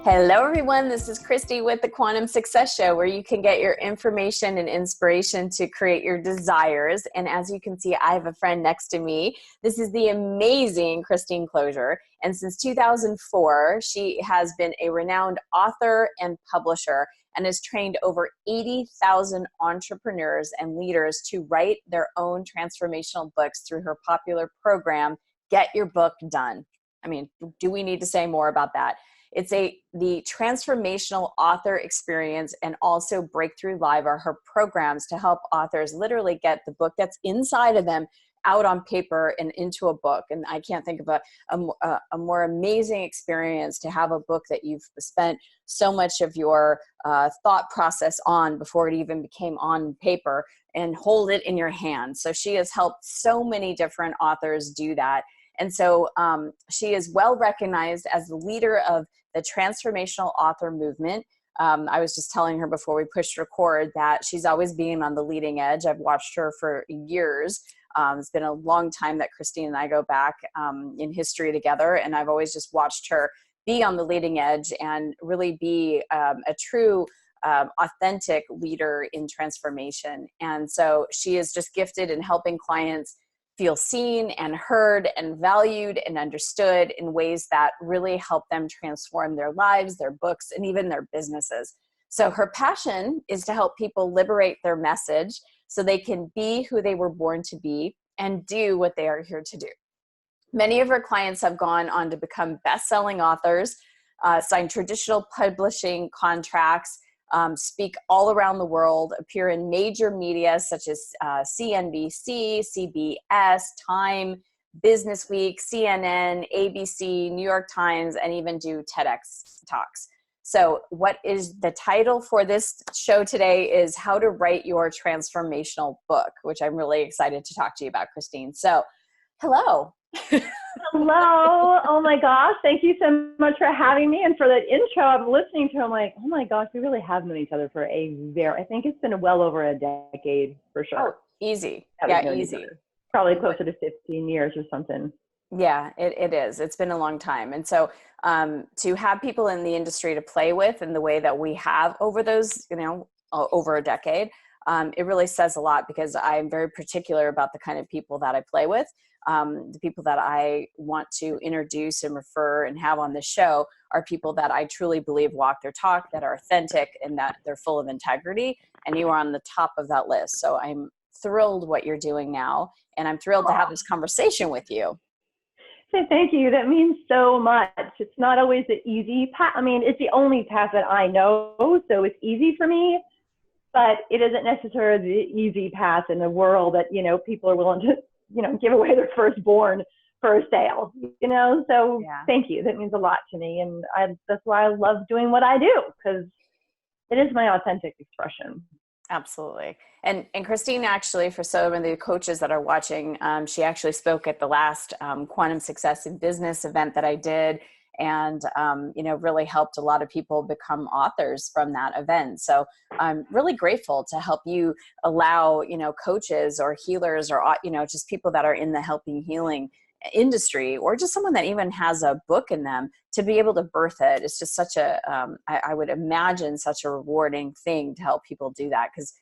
Hello, everyone. This is Christy with the Quantum Success Show, where you can get your information and inspiration to create your desires. And as you can see, I have a friend next to me. This is the amazing Christine Kloser. And since 2004, she has been a renowned author and publisher and has trained over 80,000 entrepreneurs and leaders to write their own transformational books through her popular program, Get Your Book Done. I mean, do we need to say more about that? It's the transformational author experience, and also Breakthrough Live are her programs to help authors literally get the book that's inside of them out on paper and into a book. And I can't think of a more amazing experience to have a book that you've spent so much of your thought process on before it even became on paper, and hold it in your hand. So she has helped so many different authors do that. And so she is well recognized as the leader of the transformational author movement. I was just telling her before we pushed record that she's always been on the leading edge. I've watched her for years. It's been a long time that Christine and I go back in history together, and I've always just watched her be on the leading edge and really be a true authentic leader in transformation. And so she is just gifted in helping clients feel seen and heard and valued and understood in ways that really help them transform their lives, their books, and even their businesses. So her passion is to help people liberate their message so they can be who they were born to be and do what they are here to do. Many of her clients have gone on to become best-selling authors, sign traditional publishing contracts, speak all around the world, appear in major media such as CNBC, CBS, Time, Business Week, CNN, ABC, New York Times, and even do TEDx talks. So what is the title for this show today is How to Write Your Transformational Book, which I'm really excited to talk to you about, Christine. So, hello. Hello. Oh my gosh. Thank you so much for having me. And for that intro, I'm listening to, I'm like, oh my gosh, we really have known each other for I think it's been well over a decade for sure. Oh, easy. Yeah, easy. Probably closer to 15 years or something. Yeah, it is. It's been a long time. And so to have people in the industry to play with in the way that we have over those, over a decade, it really says a lot, because I'm very particular about the kind of people that I play with. The people that I want to introduce and refer and have on this show are people that I truly believe walk their talk, that are authentic, and that they're full of integrity. And you are on the top of that list. So I'm thrilled what you're doing now. And I'm thrilled to have this conversation with you. Thank you. That means so much. It's not always the easy path. I mean, it's the only path that I know, so it's easy for me, but it isn't necessarily the easy path in the world that, people are willing to, give away their firstborn for a sale, so yeah. Thank you. That means a lot to me. And that's why I love doing what I do, because it is my authentic expression. Absolutely. And Christine, actually, for some of the coaches that are watching, she actually spoke at the last Quantum Success in Business event that I did, and, really helped a lot of people become authors from that event. So I'm really grateful to help you allow, coaches or healers or, just people that are in the helping healing industry, or just someone that even has a book in them, to be able to birth it. It's just such a, I would imagine, such a rewarding thing to help people do that. Because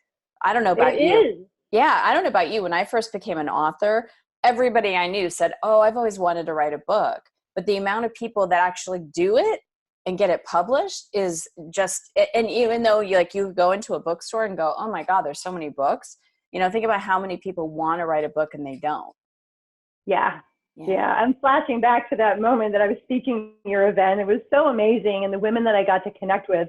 I don't know about you. Yeah, I don't know about you. When I first became an author, everybody I knew said, oh, I've always wanted to write a book. But the amount of people that actually do it and get it published is just, and even though you go into a bookstore and go, oh my God, there's so many books, think about how many people want to write a book and they don't. Yeah. I'm flashing back to that moment that I was speaking at your event. It was so amazing. And the women that I got to connect with,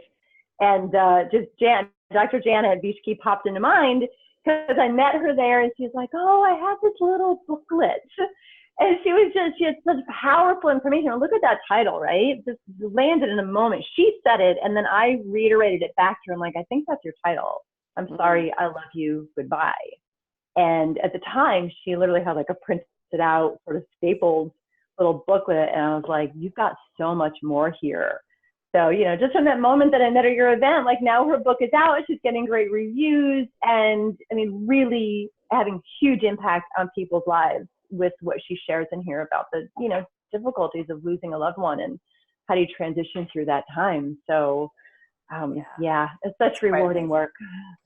and Dr. Janet Bishke popped into mind, because I met her there and she was like, oh, I have this little booklet. And she had such powerful information. Look at that title, right? Just landed in a moment. She said it, and then I reiterated it back to her. I'm like, I think that's your title. I'm sorry, I love you, goodbye. And at the time, she literally had like a printed out, sort of stapled little booklet. And I was like, you've got so much more here. So, just from that moment that I met her at your event, like now her book is out, she's getting great reviews, and I mean, really having huge impact on people's lives with what she shares in here about the, difficulties of losing a loved one and how do you transition through that time? So yeah, it's such rewarding work.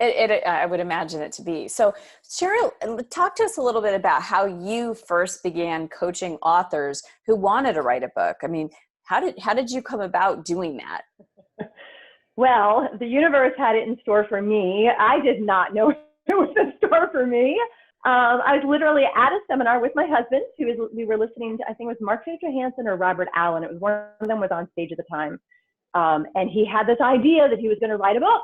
I would imagine it to be. So Cheryl, talk to us a little bit about how you first began coaching authors who wanted to write a book. I mean, how did you come about doing that? Well, the universe had it in store for me. I did not know it was in store for me. I was literally at a seminar with my husband, we were listening to, I think it was Mark Johansson or Robert Allen. It was one of them was on stage at the time. And he had this idea that he was going to write a book,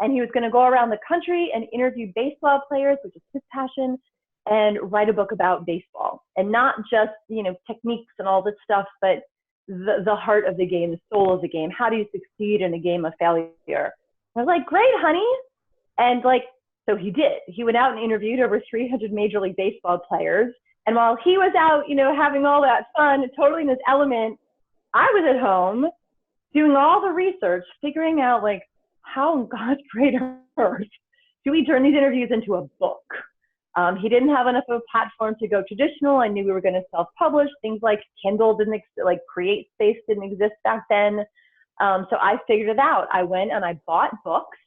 and he was going to go around the country and interview baseball players, which is his passion, and write a book about baseball, and not just, techniques and all this stuff, but the heart of the game, the soul of the game. How do you succeed in a game of failure? I was like, great, honey. And so he did. He went out and interviewed over 300 Major League Baseball players. And while he was out, having all that fun, totally in his element, I was at home doing all the research, figuring out how in God's great earth do we turn these interviews into a book? He didn't have enough of a platform to go traditional. I knew we were going to self-publish. Things like Kindle didn't, Create Space didn't exist back then. So I figured it out. I went and I bought books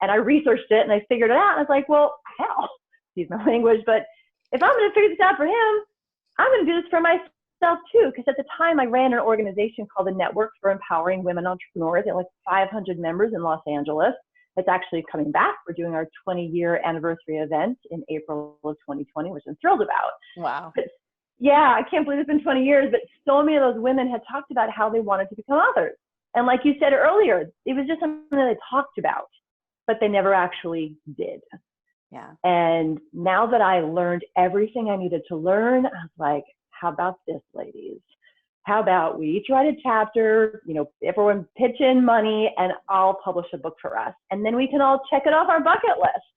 and I researched it and I figured it out. And I was like, well, hell, excuse my language, but if I'm going to figure this out for him, I'm going to do this for myself too. Because at the time I ran an organization called the Network for Empowering Women Entrepreneurs. It had 500 members in Los Angeles. It's actually coming back. We're doing our 20-year anniversary event in April of 2020, which I'm thrilled about. Wow. But yeah, I can't believe it's been 20 years, but so many of those women had talked about how they wanted to become authors. And like you said earlier, it was just something that they talked about, but they never actually did. Yeah. And now that I learned everything I needed to learn, I was like, how about this, ladies? How about we each write a chapter, everyone pitch in money and I'll publish a book for us. And then we can all check it off our bucket list.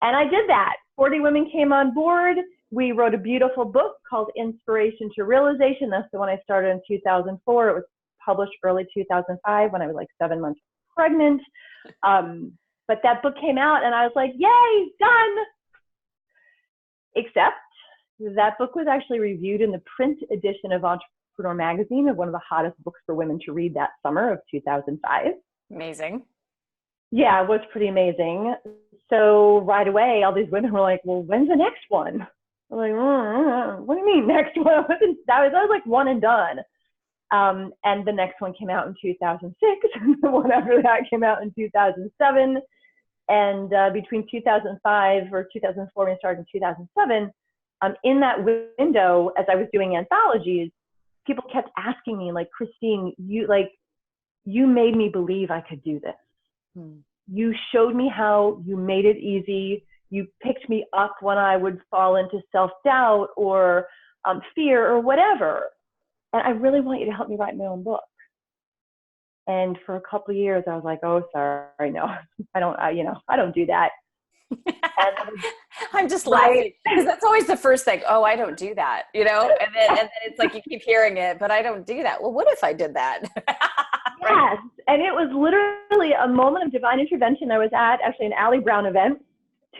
And I did that. 40 women came on board. We wrote a beautiful book called Inspiration to Realization. That's the one I started in 2004. It was published early 2005 when I was 7 months pregnant. But that book came out and I was like, yay, done. Except that book was actually reviewed in the print edition of Entrepreneur Magazine, of one of the hottest books for women to read that summer of 2005. Amazing. Yeah, it was pretty amazing. So right away, all these women were like, well, when's the next one? I'm like, what do you mean next one? That was one and done. And the next one came out in 2006. And the one after that came out in 2007. And between 2005 or 2004, when I started in 2007, in that window, as I was doing anthologies, people kept asking me, Christine, you made me believe I could do this. You showed me how, you made it easy. You picked me up when I would fall into self-doubt or fear or whatever. And I really want you to help me write my own book. And for a couple of years, I was like, oh, sorry, no, I don't do that. I'm just laughing because that's always the first thing. Oh, I don't do that, and then it's you keep hearing it, but I don't do that. Well, what if I did that? Yes. And it was literally a moment of divine intervention. I was at actually an Allie Brown event.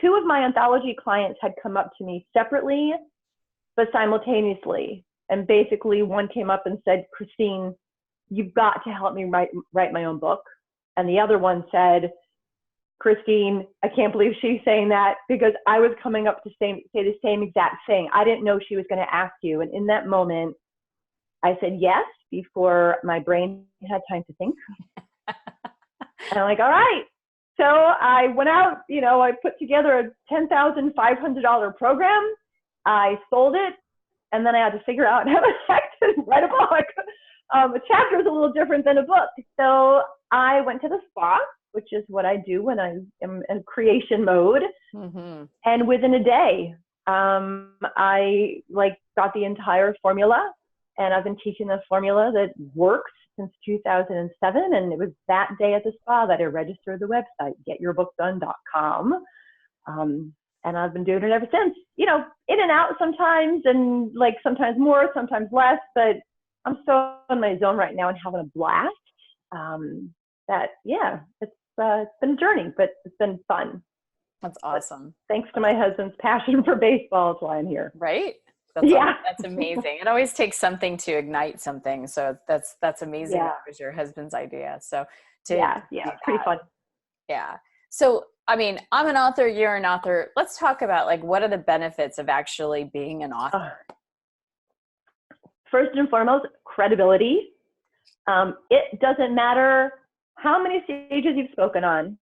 2 of my anthology clients had come up to me separately, but simultaneously. And basically one came up and said, Christine, you've got to help me write my own book. And the other one said, Christine, I can't believe she's saying that, because I was coming up to say the same exact thing. I didn't know she was going to ask you. And in that moment, I said yes before my brain had time to think. And I'm like, all right. So I went out, I put together a $10,500 program. I sold it. And then I had to figure out how the heck to write a book. A chapter is a little different than a book. So I went to the spa, which is what I do when I am in creation mode. Mm-hmm. And within a day, I got the entire formula, and I've been teaching the formula that works since 2007. And it was that day at the spa that I registered the website, getyourbookodone.com. And I've been doing it ever since, in and out sometimes, and sometimes more, sometimes less, but I'm so in my zone right now and having a blast. It's been a journey, but it's been fun. That's awesome. But thanks to my husband's passion for baseball, that's why I'm here. Right. Yeah. That's amazing. It always takes something to ignite something. So that's amazing. Yeah. That was your husband's idea. So to Yeah. do It's pretty that. fun. Yeah. So, I mean, I'm an author, you're an author. Let's talk about like, what are the benefits of actually being an author? First and foremost, credibility. It doesn't matter how many stages you've spoken on,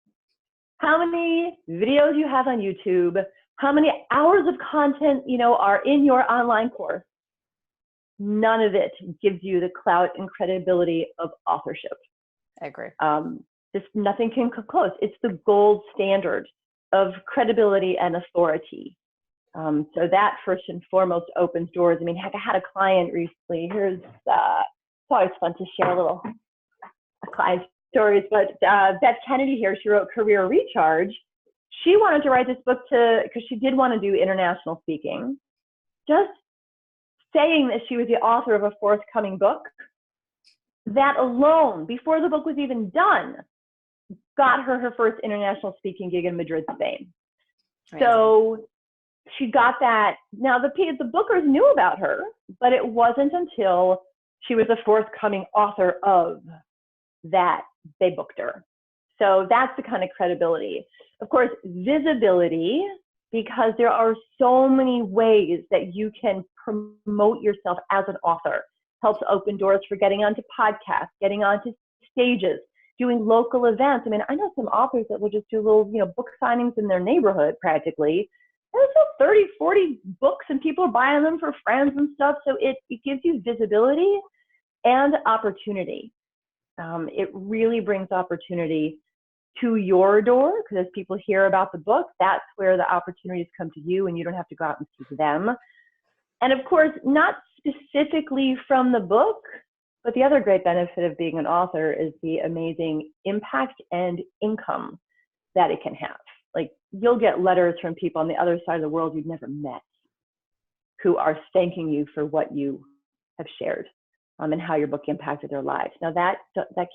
how many videos you have on YouTube, how many hours of content, are in your online course. None of it gives you the clout and credibility of authorship. I agree. Just nothing can come close. It's the gold standard of credibility and authority. So that first and foremost opens doors. I mean, heck, I had a client recently. It's always fun to share little client stories, but Beth Kennedy here, she wrote Career Recharge. She wanted to write this book because she did want to do international speaking. Just saying that she was the author of a forthcoming book, that alone, before the book was even done, got her first international speaking gig in Madrid, Spain. Amazing. So she got that. Now the bookers knew about her, but it wasn't until she was a forthcoming author of that they booked her. So that's the kind of credibility. Of course, visibility, because there are so many ways that you can promote yourself as an author. Helps open doors for getting onto podcasts, getting onto stages, doing local events. I mean, I know some authors that will just do little, book signings in their neighborhood practically. There's 30, 40 books and people are buying them for friends and stuff. So it gives you visibility and opportunity. It really brings opportunity to your door, because as people hear about the book, that's where the opportunities come to you and you don't have to go out and seek them. And of course, not specifically from the book, but the other great benefit of being an author is the amazing impact and income that it can have. Like, you'll get letters from people on the other side of the world you've never met who are thanking you for what you have shared and how your book impacted their lives. Now that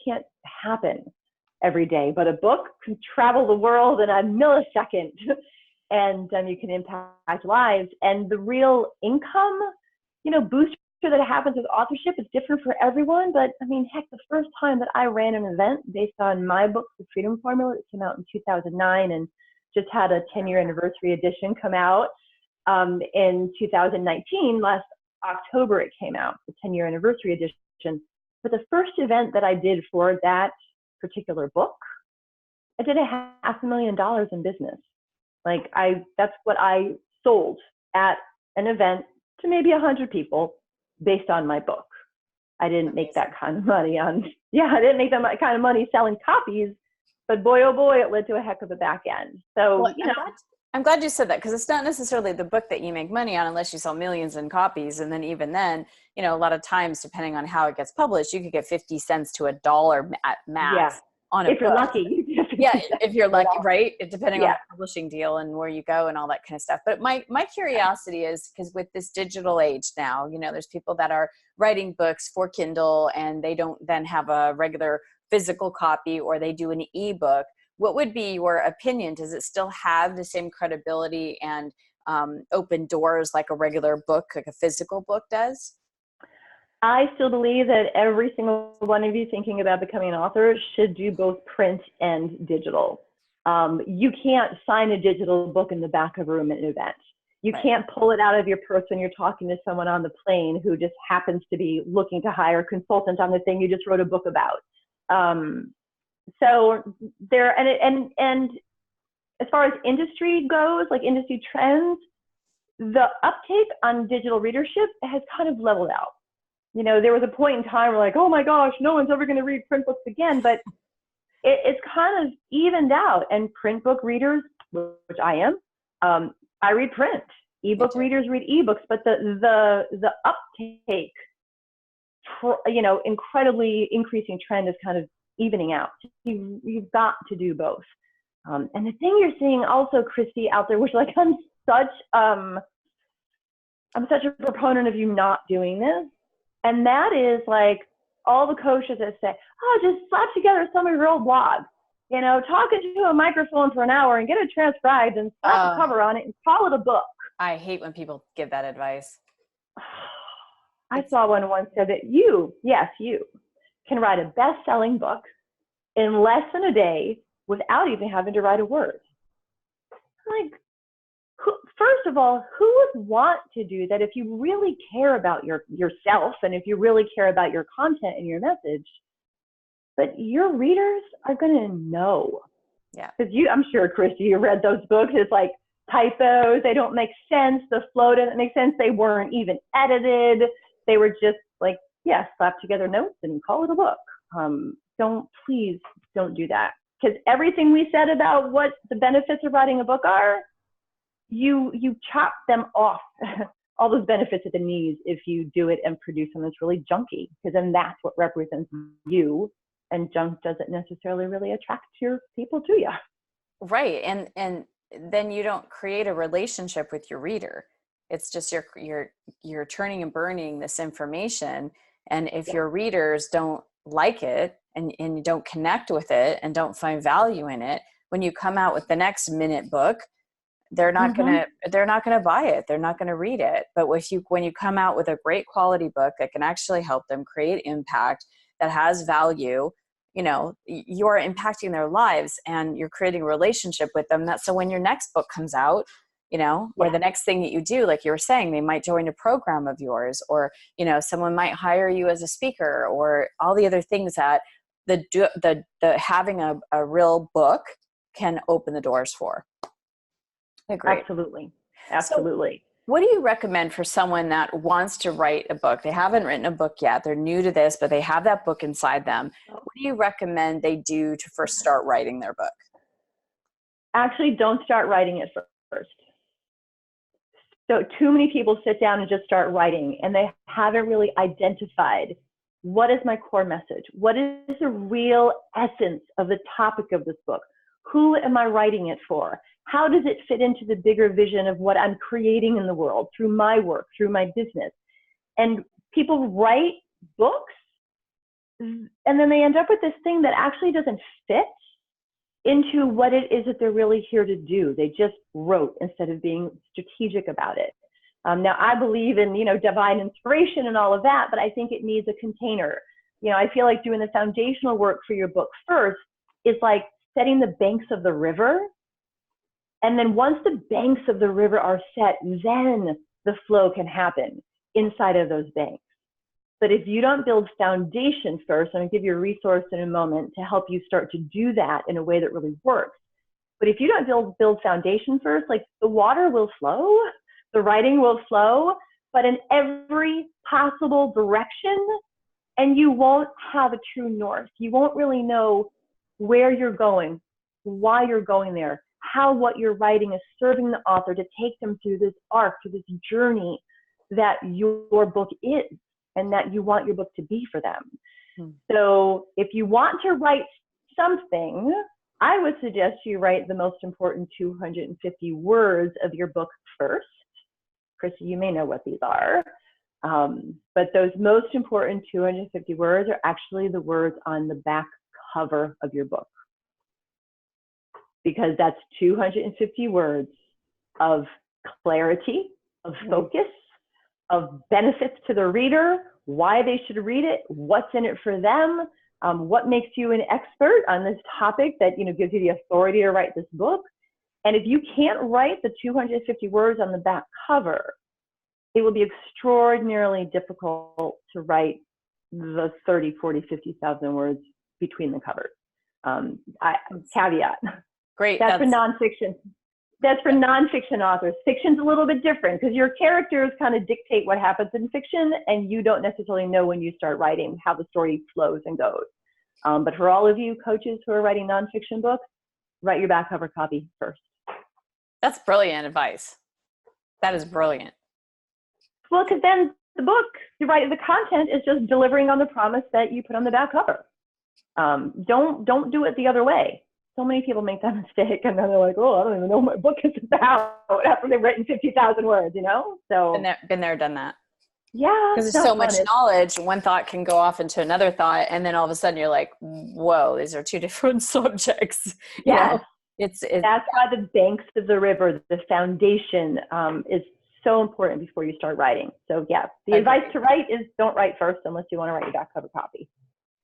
can't happen every day, but a book can travel the world in a millisecond and you can impact lives. And the real income, booster that happens with authorship is different for everyone. But I mean, heck, the first time that I ran an event based on my book, The Freedom Formula, that came out in 2009 and just had a 10-year anniversary edition come out in 2019. Last October it came out, the 10-year anniversary edition. But the first event that I did for that particular book, I did $500,000 in business. Like, that's what I sold at an event to maybe 100 people based on my book. I didn't make that kind of money I didn't make that kind of money selling copies, but boy, oh boy, it led to a heck of a back end. So, well, I'm glad you said that, because it's not necessarily the book that you make money on unless you sell millions in copies. And then even then, a lot of times, depending on how it gets published, you could get 50 cents to $1 at max on a book. If you're lucky. Yeah, if you're lucky, right? Depending on the publishing deal and where you go and all that kind of stuff. But my curiosity is, because with this digital age now, there's people that are writing books for Kindle and they don't then have a regular physical copy, or they do an ebook. What would be your opinion? Does it still have the same credibility and open doors like a regular book, like a physical book does? I still believe that every single one of you thinking about becoming an author should do both print and digital. You can't sign a digital book in the back of a room at an event. You can't pull it out of your purse when you're talking to someone on the plane who just happens to be looking to hire a consultant on the thing you just wrote a book about. So there, and as far as industry goes, like industry trends, the uptake on digital readership has kind of leveled out. There was a point in time where like, oh my gosh, no one's ever going to read print books again, but it's kind of evened out. And print book readers, which I am, I read print. Ebook readers read ebooks, but the uptake, incredibly increasing trend is kind of evening out. You've got to do both. And the thing you're seeing also, Christy, out there, which like I'm such a proponent of you not doing this. And that is like all the coaches that say, oh, just slap together some of your old blogs, talking to a microphone for an hour and get it transcribed and slap a cover on it and call it a book. I hate when people give that advice. I saw one once said that you can write a best-selling book in less than a day without even having to write a word. Like, first of all, who would want to do that if you really care about yourself and if you really care about your content and your message? But your readers are going to know. Yeah. Because I'm sure, Christy, you read those books. It's like typos. They don't make sense. The flow doesn't make sense. They weren't even edited. They were just like, yeah, slap together notes and call it a book. Please don't do that. Because everything we said about what the benefits of writing a book are, you chop them off, all those benefits at the knees, if you do it and produce something that's really junky, because then that's what represents you, and junk doesn't necessarily really attract your people to you. Right. And then you don't create a relationship with your reader. It's just you're turning and burning this information. And if your readers don't like it and you don't connect with it and don't find value in it, when you come out with the next minute book, they're not gonna buy it. They're not gonna read it. But when you come out with a great quality book that can actually help them create impact, that has value, you're impacting their lives and you're creating a relationship with them. So when your next book comes out, or the next thing that you do, like you were saying, they might join a program of yours, or, someone might hire you as a speaker, or all the other things that the having a real book can open the doors for. Agree. Absolutely. So what do you recommend for someone that wants to write a book? They haven't written a book yet. They're new to this, but they have that book inside them. What do you recommend they do to first start writing their book? Actually, don't start writing it first. So too many people sit down and just start writing, and they haven't really identified, what is my core message? What is the real essence of the topic of this book? Who am I writing it for? How does it fit into the bigger vision of what I'm creating in the world through my work, through my business? And people write books, and then they end up with this thing that actually doesn't fit into what it is that they're really here to do. They just wrote instead of being strategic about it. Now, I believe in, divine inspiration and all of that, but I think it needs a container. I feel like doing the foundational work for your book first is like setting the banks of the river. And then once the banks of the river are set, then the flow can happen inside of those banks. But if you don't build foundation first, I'm going to give you a resource in a moment to help you start to do that in a way that really works. But if you don't build foundation first, like, the water will flow, the writing will flow, but in every possible direction, and you won't have a true north. You won't really know where you're going, why you're going there, how what you're writing is serving the author to take them through this arc, through this journey that your book is, and that you want your book to be for them. So if you want to write something, I would suggest you write the most important 250 words of your book first. Christy, you may know what these are. But those most important 250 words are actually the words on the back cover of your book. Because that's 250 words of clarity, of focus, of benefits to the reader, why they should read it, what's in it for them, what makes you an expert on this topic that gives you the authority to write this book. And if you can't write the 250 words on the back cover, it will be extraordinarily difficult to write the 30, 40, 50,000 words between the covers. Caveat. Great. That's for nonfiction. That's for nonfiction authors. Fiction's a little bit different because your characters kind of dictate what happens in fiction, and you don't necessarily know when you start writing how the story flows and goes. But for all of you coaches who are writing nonfiction books, write your back cover copy first. That's brilliant advice. That is brilliant. Well, because then the book, the content is just delivering on the promise that you put on the back cover. Don't do it the other way. So many people make that mistake, and then they're like, "Oh, I don't even know what my book is about," after they've written 50,000 words, So been there, done that. Yeah, because there's so much knowledge. One thought can go off into another thought, and then all of a sudden you're like, "Whoa, these are two different subjects." Yeah, it's that's why the banks of the river, the foundation, is so important before you start writing. So yeah, the advice to write is don't write first unless you want to write your back cover copy.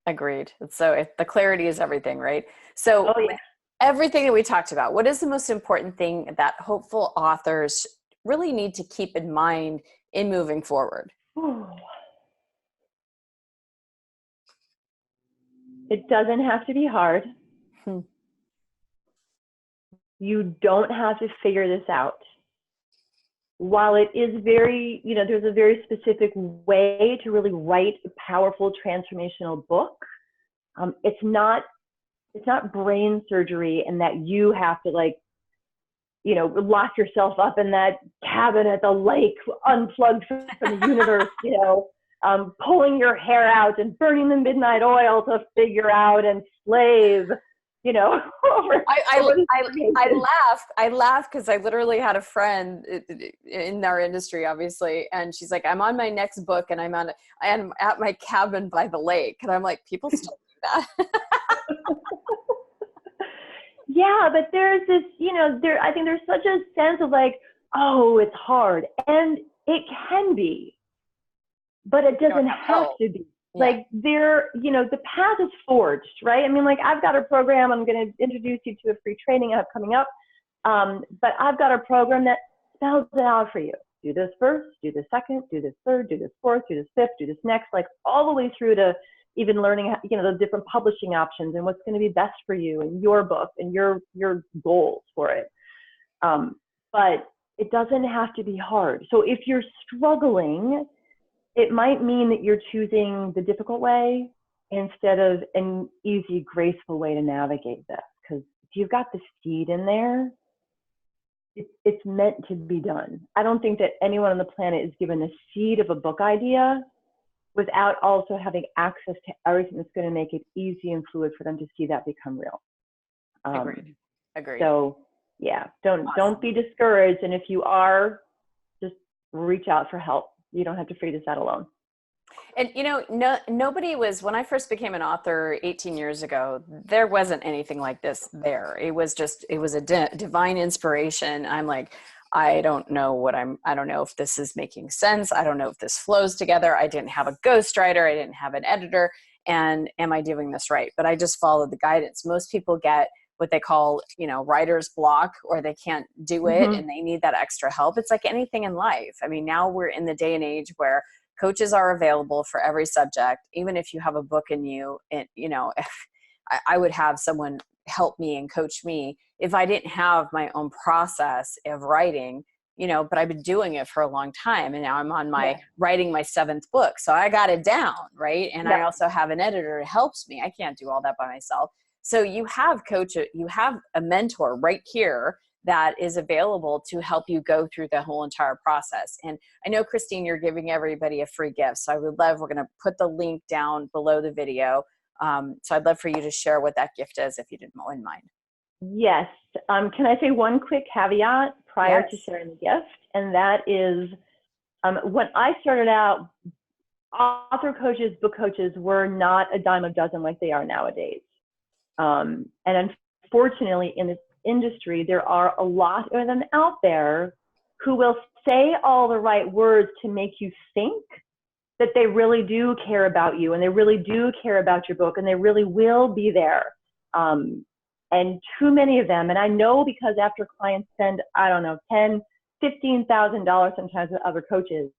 Agreed. So the clarity is everything, right? So everything that we talked about, what is the most important thing that hopeful authors really need to keep in mind in moving forward? It doesn't have to be hard. You don't have to figure this out. While it is very, there's a very specific way to really write a powerful transformational book. It's not brain surgery, and that you have to lock yourself up in that cabin at the lake, unplugged from the universe, pulling your hair out and burning the midnight oil to figure out and slave, I laughed because I literally had a friend in our industry, obviously, and she's like, I'm on my next book and I'm at my cabin by the lake. And I'm like, people still do that. Yeah, but there's this, I think there's such a sense of like, oh, it's hard. And it can be, but it doesn't have to be. Yeah. Like the path is forged, right? I mean, like I've got a program, I'm going to introduce you to a free training I have coming up. But I've got a program that spells it out for you. Do this first, do this second, do this third, do this fourth, do this fifth, do this next, like all the way through to even learning, the different publishing options and what's going to be best for you and your book and your goals for it. But it doesn't have to be hard. So if you're struggling, it might mean that you're choosing the difficult way instead of an easy, graceful way to navigate this. Because if you've got the seed in there, it's meant to be done. I don't think that anyone on the planet is given the seed of a book idea without also having access to everything that's going to make it easy and fluid for them to see that become real. Agreed. So yeah, don't be discouraged. And if you are, just reach out for help. You don't have to figure this out alone. And nobody was, when I first became an author 18 years ago, there wasn't anything like this there. It was a divine inspiration. I'm like, I don't know if this is making sense. I don't know if this flows together. I didn't have a ghostwriter. I didn't have an editor. And am I doing this right? But I just followed the guidance. Most people get what they call, writer's block, or they can't do it and they need that extra help. It's like anything in life. I mean, now we're in the day and age where coaches are available for every subject. Even if you have a book in you, and, I would have someone help me and coach me if I didn't have my own process of writing, but I've been doing it for a long time. And now I'm on writing my 7th book. So I got it down. Right. And I also have an editor who helps me. I can't do all that by myself. So you have a mentor right here that is available to help you go through the whole entire process. And I know, Christine, you're giving everybody a free gift. So we're going to put the link down below the video. So I'd love for you to share what that gift is, if you didn't mind. Yes. Can I say one quick caveat prior to sharing the gift? And that is, when I started out, author coaches, book coaches were not a dime a dozen like they are nowadays. And unfortunately, in this industry, there are a lot of them out there who will say all the right words to make you think that they really do care about you and they really do care about your book and they really will be there. And too many of them, and I know because after clients spend, I don't know, $10,000, $15,000 sometimes with other coaches,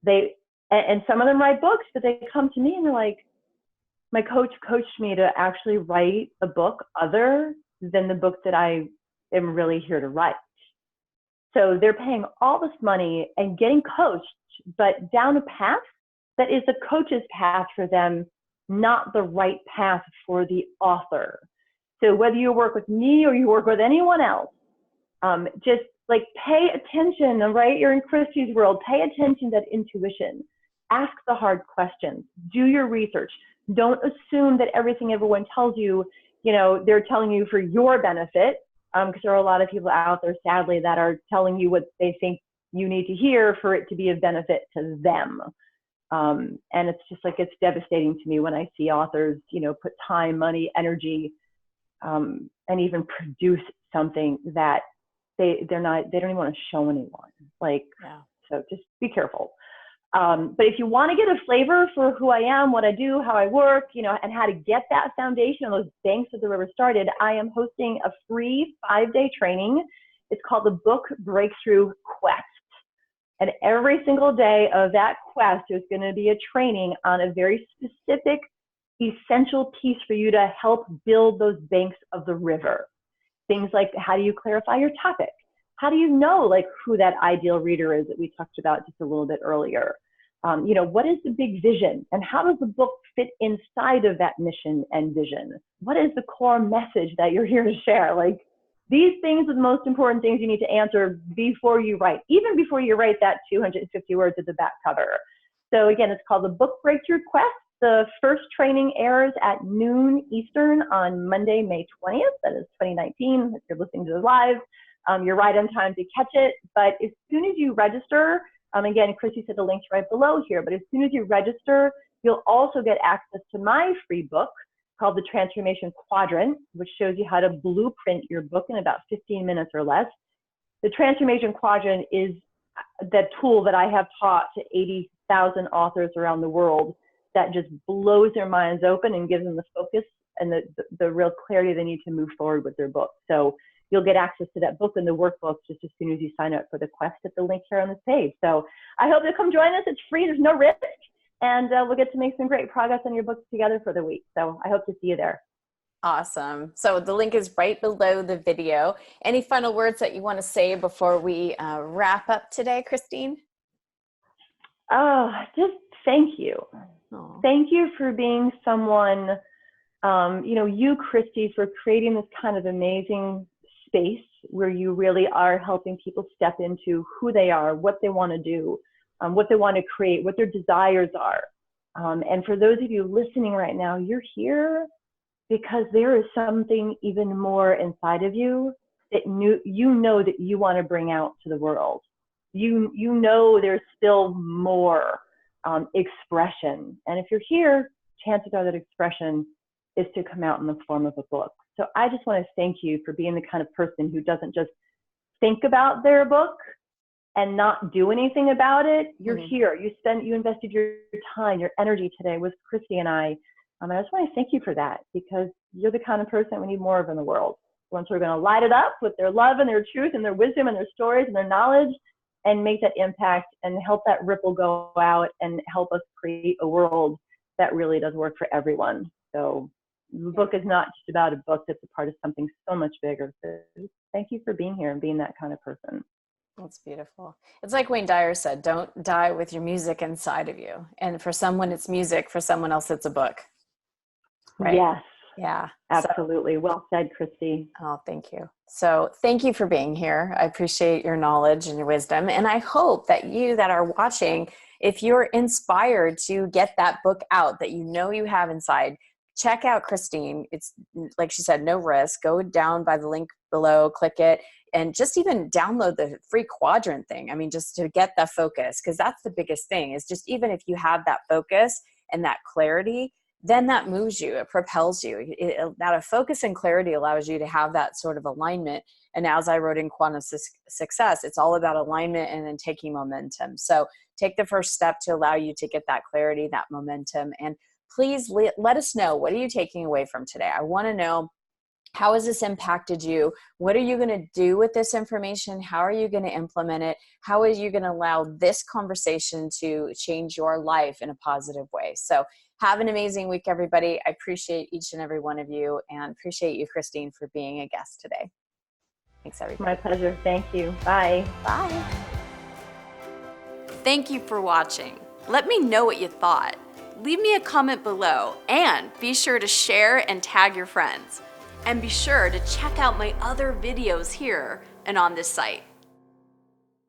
and some of them write books, but they come to me and they're like, my coach coached me to actually write a book other than the book that I am really here to write. So they're paying all this money and getting coached, but down a path that is the coach's path for them, not the right path for the author. So whether you work with me or you work with anyone else, just like pay attention, right? You're in Christy's world, pay attention to that intuition. Ask the hard questions, do your research. Don't assume that everything everyone tells you, they're telling you for your benefit, because there are a lot of people out there, sadly, that are telling you what they think you need to hear for it to be of benefit to them. And it's just like, it's devastating to me when I see authors, put time, money, energy, and even produce something that they don't even want to show anyone. Like, Yeah. so just be careful. But if you want to get a flavor for who I am, what I do, how I work, you know, and how to get that foundation on those banks of the river started, I am hosting a free 5-day training. It's called the Book Breakthrough Quest. And every single day of that quest, there's going to be a training on a very specific, essential piece for you to help build those banks of the river. Things like, how do you clarify your topic? How do you know like who that ideal reader is that we talked about just a little bit earlier? You know, what is the big vision and how does the book fit inside of that mission and vision? What is the core message that you're here to share? Like, these things are the most important things you need to answer before you write, even before you write that 250 words at the back cover. So again, it's called the Book Breakthrough Quest. The first training airs at noon Eastern on Monday, May 20th. That is 2019. If you're listening to this live, you're right on time to catch it. But as soon as you register, again, Christy said the link's right below here, but as soon as you register, you'll also get access to my free book called the Transformation Quadrant, which shows you how to blueprint your book in about 15 minutes or less. The Transformation Quadrant is that tool that I have taught to 80,000 authors around the world that just blows their minds open and gives them the focus and the real clarity they need to move forward with their book. So you'll get access to that book and the workbook just as soon as you sign up for the quest at the link here on this page. So I hope you'll come join us. It's free, there's no risk. And we'll get to make some great progress on your books together for the week. So I hope to see you there. Awesome. So the link is right below the video. Any final words that you want to say before we wrap up today, Christine? Oh, just thank you. Aww. Thank you for being someone, you know, you, Christy, for creating this kind of amazing space where you really are helping people step into who they are, what they want to do, what they want to create, what their desires are. And for those of you listening right now, you're here because there is something even more inside of you that you know that you want to bring out to the world. You know there's still more expression. And if you're here, chances are that expression is to come out in the form of a book. So I just want to thank you for being the kind of person who doesn't just think about their book and not do anything about it. You're here. You invested your time, your energy today with Christy and I. And I just want to thank you for that because you're the kind of person we need more of in the world. Ones who are going to light it up with their love and their truth and their wisdom and their stories and their knowledge and make that impact and help that ripple go out and help us create a world that really does work for everyone. So the book is not just about a book that's a part of something so much bigger. So thank you for being here and being that kind of person. That's beautiful. It's like Wayne Dyer said, don't die with your music inside of you. And for someone, it's music. For someone else, it's a book. Right? Yes. Yeah. Absolutely. Well said, Christy. Oh, thank you. So thank you for being here. I appreciate your knowledge and your wisdom. And I hope that you that are watching, if you're inspired to get that book out that you know you have inside, check out Christine. It's like she said, no risk. Go down by the link below, click it, and just even download the free quadrant thing. I mean, just to get the focus, because that's the biggest thing is just even if you have that focus and that clarity, then that moves you, it propels you. That focus and clarity allows you to have that sort of alignment. And as I wrote in Quantum Success, it's all about alignment and then taking momentum. So take the first step to allow you to get that clarity, that momentum. And please let us know, what are you taking away from today? I want to know, how has this impacted you? What are you going to do with this information? How are you going to implement it? How are you going to allow this conversation to change your life in a positive way? So have an amazing week, everybody. I appreciate each and every one of you and appreciate you, Christine, for being a guest today. Thanks, everybody. My pleasure. Thank you. Bye. Bye. Thank you for watching. Let me know what you thought. Leave me a comment below and be sure to share and tag your friends. And be sure to check out my other videos here and on this site.